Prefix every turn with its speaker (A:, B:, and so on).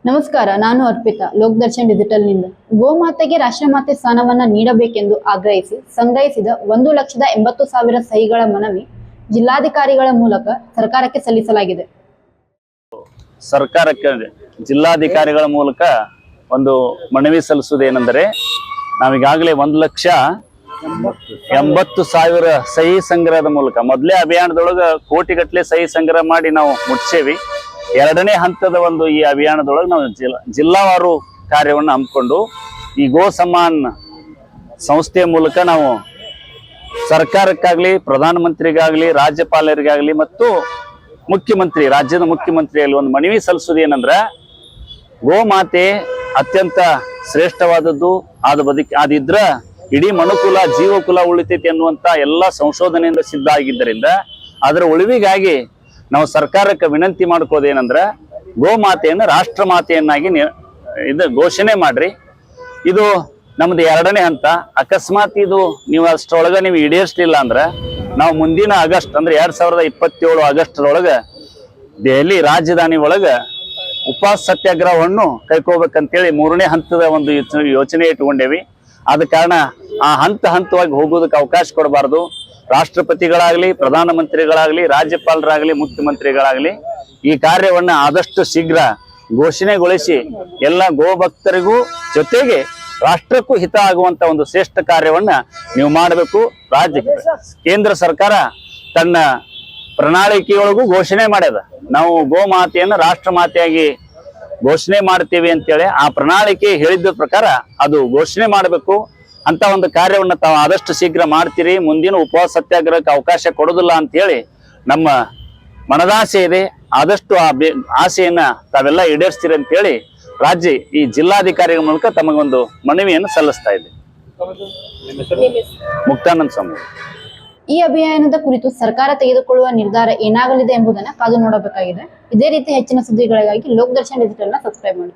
A: ನಮಸ್ಕಾರ, ನಾನು ಅರ್ಪಿತಾ, ಲೋಕದರ್ಶನ್ ಡಿಜಿಟಲ್ ನಿಂದ. ಗೋಮಾತೆಗೆ ರಾಷ್ಟ್ರಮಾತೆ ಸ್ಥಾನವನ್ನ ನೀಡಬೇಕೆಂದು ಆಗ್ರಹಿಸಿ ಸಂಗ್ರಹಿಸಿದ 1,80,000 ಸಹಿಗಳ ಮನವಿ ಜಿಲ್ಲಾಧಿಕಾರಿಗಳ ಮೂಲಕ ಸರ್ಕಾರಕ್ಕೆ ಸಲ್ಲಿಸಲಾಗಿದೆ.
B: ಸರ್ಕಾರಕ್ಕೆ ಜಿಲ್ಲಾಧಿಕಾರಿಗಳ ಮೂಲಕ ಒಂದು ಮನವಿ ಸಲ್ಲಿಸುವುದೇನೆಂದರೆ, ನಾವೀಗಾಗಲೇ 1,80,000 ಸಹಿ ಸಂಗ್ರಹದ ಮೂಲಕ ಮೊದಲೇ ಅಭಿಯಾನದೊಳಗ ಕೋಟಿಗಟ್ಟಲೆ ಸಹಿ ಸಂಗ್ರಹ ಮಾಡಿ ನಾವು ಮುಟ್ಸೇವಿ. ಎರಡನೇ ಹಂತದ ಈ ಅಭಿಯಾನದೊಳಗೆ ನಾವು ಜಿಲ್ಲಾವಾರು ಕಾರ್ಯವನ್ನು ಹಮ್ಮಿಕೊಂಡು ಈ ಗೋ ಸಮ್ಮಾನ್ ಸಂಸ್ಥೆಯ ಮೂಲಕ ನಾವು ಸರ್ಕಾರಕ್ಕಾಗ್ಲಿ, ಪ್ರಧಾನಮಂತ್ರಿಗಾಗ್ಲಿ, ರಾಜ್ಯಪಾಲರಿಗಾಗ್ಲಿ ಮತ್ತು ರಾಜ್ಯದ ಮುಖ್ಯಮಂತ್ರಿಯಲ್ಲಿ ಒಂದು ಮನವಿ ಸಲ್ಲಿಸುವುದೇನೆಂದ್ರೆ, ಗೋಮಾತೆ ಅತ್ಯಂತ ಶ್ರೇಷ್ಠವಾದದ್ದು. ಅದಿದ್ರ ಇಡೀ ಮನುಕುಲ, ಜೀವಕುಲ ಉಳಿತೈತಿ ಅನ್ನುವಂತ ಎಲ್ಲ ಸಂಶೋಧನೆಯಿಂದ ಸಿದ್ಧ ಆಗಿದ್ದರಿಂದ ಅದರ ಉಳಿವಿಗಾಗಿ ನಾವು ಸರ್ಕಾರಕ್ಕೆ ವಿನಂತಿ ಮಾಡ್ಕೋದೇನಂದ್ರೆ, ಗೋಮಾತೆಯನ್ನು ರಾಷ್ಟ್ರ ಮಾತೆಯನ್ನಾಗಿ ಘೋಷಣೆ ಮಾಡ್ರಿ. ಇದು ನಮ್ದು ಎರಡನೇ ಹಂತ. ಅಕಸ್ಮಾತ್ ಇದು ನೀವು ಅಷ್ಟರೊಳಗೆ ನೀವು ಈಡೇರಿಸಲಿಲ್ಲ ಅಂದ್ರೆ ನಾವು ಮುಂದಿನ ಆಗಸ್ಟ್ ಅಂದ್ರೆ 2027 ಆಗಸ್ಟ್ರೊಳಗೆ ದೆಹಲಿ ರಾಜಧಾನಿ ಒಳಗೆ ಉಪವಾಸ ಸತ್ಯಾಗ್ರಹವನ್ನು ಕೈಕೋಬೇಕಂತೇಳಿ 3ನೇ ಹಂತದ ಒಂದು ಯೋಚನೆ ಇಟ್ಕೊಂಡೇವಿ. ಆದ ಕಾರಣ ಆ ಹಂತವಾಗಿ ಹೋಗೋದಕ್ಕೆ ಅವಕಾಶ ಕೊಡಬಾರ್ದು. ರಾಷ್ಟ್ರಪತಿಗಳಾಗ್ಲಿ, ಪ್ರಧಾನಮಂತ್ರಿಗಳಾಗ್ಲಿ, ರಾಜ್ಯಪಾಲರಾಗ್ಲಿ, ಮುಖ್ಯಮಂತ್ರಿಗಳಾಗ್ಲಿ ಈ ಕಾರ್ಯವನ್ನ ಆದಷ್ಟು ಶೀಘ್ರ ಘೋಷಣೆಗೊಳಿಸಿ ಎಲ್ಲ ಗೋಭಕ್ತರಿಗೂ ಜೊತೆಗೆ ರಾಷ್ಟ್ರಕ್ಕೂ ಹಿತ ಆಗುವಂತ ಒಂದು ಶ್ರೇಷ್ಠ ಕಾರ್ಯವನ್ನ ನೀವು ಮಾಡಬೇಕು. ಕೇಂದ್ರ ಸರ್ಕಾರ ತನ್ನ ಪ್ರಣಾಳಿಕೆಯೊಳಗೂ ಘೋಷಣೆ ಮಾಡ್ಯದ, ನಾವು ಗೋಮಾತೆಯನ್ನು ರಾಷ್ಟ್ರ ಮಾತೆಯಾಗಿ ಘೋಷಣೆ ಮಾಡ್ತೀವಿ ಅಂತೇಳಿ. ಆ ಪ್ರಣಾಳಿಕೆ ಹೇಳಿದ ಪ್ರಕಾರ ಅದು ಘೋಷಣೆ ಮಾಡಬೇಕು ಅಂತ ಒಂದು ಕಾರ್ಯವನ್ನ ತಾವು ಆದಷ್ಟು ಶೀಘ್ರ ಮಾಡ್ತೀರಿ. ಮುಂದಿನ ಉಪವಾಸ ಸತ್ಯಾಗ್ರಹಕ್ಕೆ ಅವಕಾಶ ಕೊಡೋದಿಲ್ಲ ಅಂತ ಹೇಳಿ ನಮ್ಮ ಮನದಾಸೆ ಇದೆ. ಆದಷ್ಟು ಆ ಆಸೆಯನ್ನ ತಾವೆಲ್ಲ ಈಡೇರಿಸ್ತೀರಿ ಅಂತ ಹೇಳಿ ಈ ಜಿಲ್ಲಾಧಿಕಾರಿಗಳ ಮೂಲಕ ತಮಗೊಂದು ಮನವಿಯನ್ನು ಸಲ್ಲಿಸ್ತಾ ಇದೆ. ಮುಕ್ತಾನಂದ ಸ್ವಾಮಿ.
A: ಈ ಅಭಿಯಾನದ ಕುರಿತು ಸರ್ಕಾರ ತೆಗೆದುಕೊಳ್ಳುವ ನಿರ್ಧಾರ ಏನಾಗಲಿದೆ ಎಂಬುದನ್ನು ಕಾದು ನೋಡಬೇಕಾಗಿದೆ. ಇದೇ ರೀತಿ ಹೆಚ್ಚಿನ ಸುದ್ದಿಗಳಿಗಾಗಿ ಲೋಕದರ್ಶನ್ ಡಿಜಿಟಲ್ ನ ಸಬ್ಸ್ಕ್ರೈಬ್ ಮಾಡಿ.